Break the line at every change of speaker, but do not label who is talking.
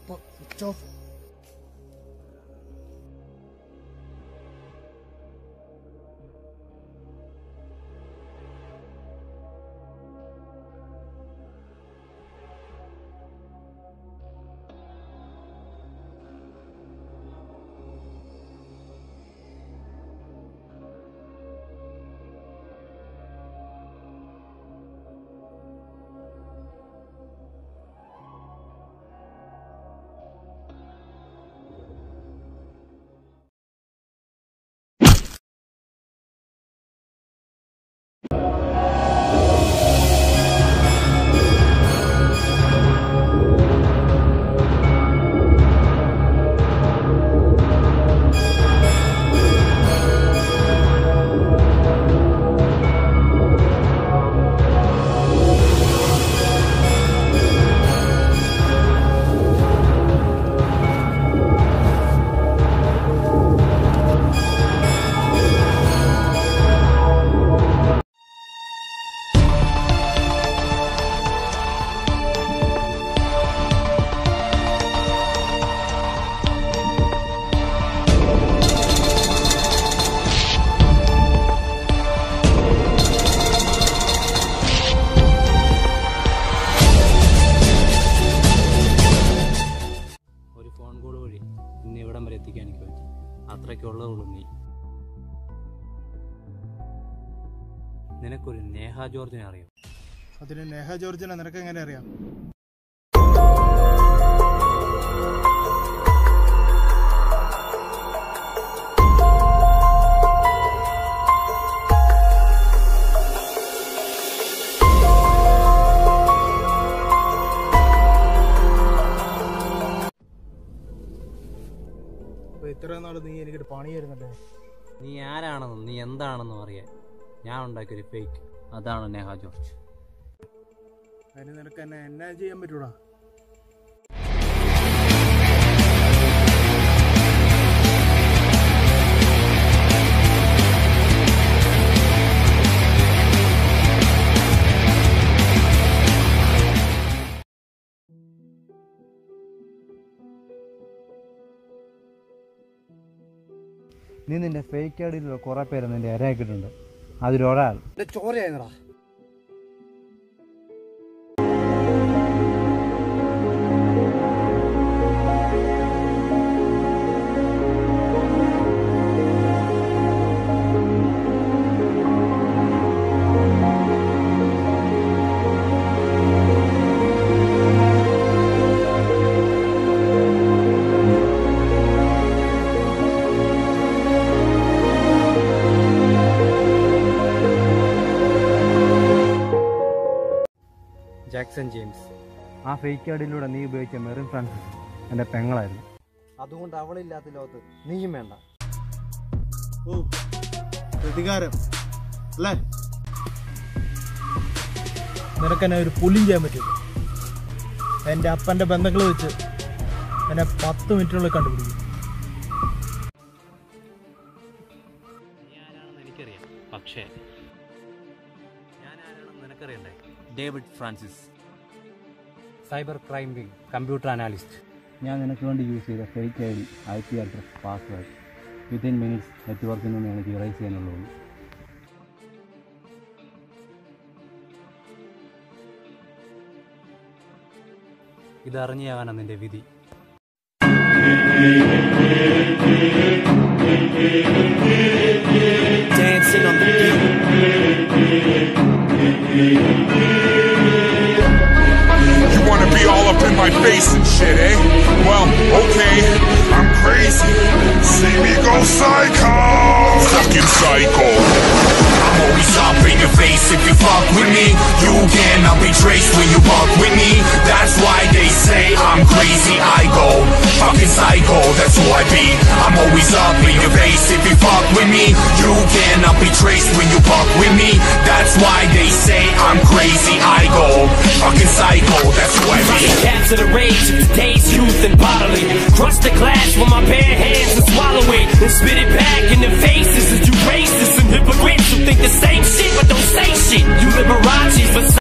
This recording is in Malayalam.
അപ്പോൾ സ്വിച്ച് ഓഫ്.
അത്രയ്ക്കുള്ളതുള്ളൂ നീ. നിനക്കൊരു നേഹ ജോർജിനെ അറിയാം?
അതിന് നേഹ ജോർജിനെ നിനക്ക് എങ്ങനെ അറിയാം? ഇത്ര നാൾ നീ എനിക്കൊരു പണി തരുന്നുണ്ടേ.
നീ ആരാണെന്നും നീ എന്താണെന്നും അറിയാൻ ഞാൻ ഉണ്ടാക്കിയൊരു ഫേക്ക്. അതാണ് നേഹ ജോർജ്.
അതിന് നിനക്ക് എന്നെ എന്നാ ചെയ്യാൻ പറ്റൂടാ?
നീ നിന്റെ ഫേക്ക് ഐഡിയിലുള്ള കുറെ പേര് നിന്റെ ഇരയാക്കിയിട്ടുണ്ട്. അതിലൊരാൾ
ചോരയായിരുന്നടാ.
Jackson James.
ആ ഫേക്ക് ഐഡിയിലൂടെ നീ ഉപയോഗിച്ച മെറിൻ ഫ്രാൻസിസ് എൻ്റെ പെങ്ങളായിരുന്നു.
അതുകൊണ്ട് അവളില്ലാത്ത ലോകത്ത് നീയും വേണ്ട.
ഓ, പ്രതികാരം അല്ലേ? നിനക്കെന്നെ ഒരു പുല്ലും ചെയ്യാൻ പറ്റില്ല. എൻ്റെ അപ്പൻ്റെ ബന്ധങ്ങൾ വെച്ച് എന്നെ 10 മിനിറ്റിനുള്ളിൽ കണ്ടുപിടിക്കും.
നീ ആരാണെന്ന് എനിക്കറിയാം, പക്ഷേ ഞാൻ ആരാണെന്ന് നിനക്കറിയണ്ടേ? David Francis, cyber crime wing computer analyst.
ഞാൻ നിനക്ക് വേണ്ടി യൂസ് ചെയ്ത fake I D, IP address, password within minutes നെറ്റ്വർക്കിൽ നിന്ന് എനിക്ക് ഇറേസ് ചെയ്യാനുള്ളൂ.
ഇതറിഞ്ഞാവാനാണ് നിന്റെ വിധി.
Dancing on the beat.
You wanna be all up in my face and shit, eh? Well, okay, I'm crazy. See me go psycho. Fucking psycho. I'm always up in your face if you fuck with me. You cannot be traced when you fuck with me. That's why they say I'm crazy. I go fucking psycho. That's who I be. I'm always up in your face if you fuck with me. You cannot be traced when you fuck with me. That's why they say I'm crazy. I go fucking psycho. That's who I be.
Capture the rage of today's youth and bodily. Crush the glass with my bare hands and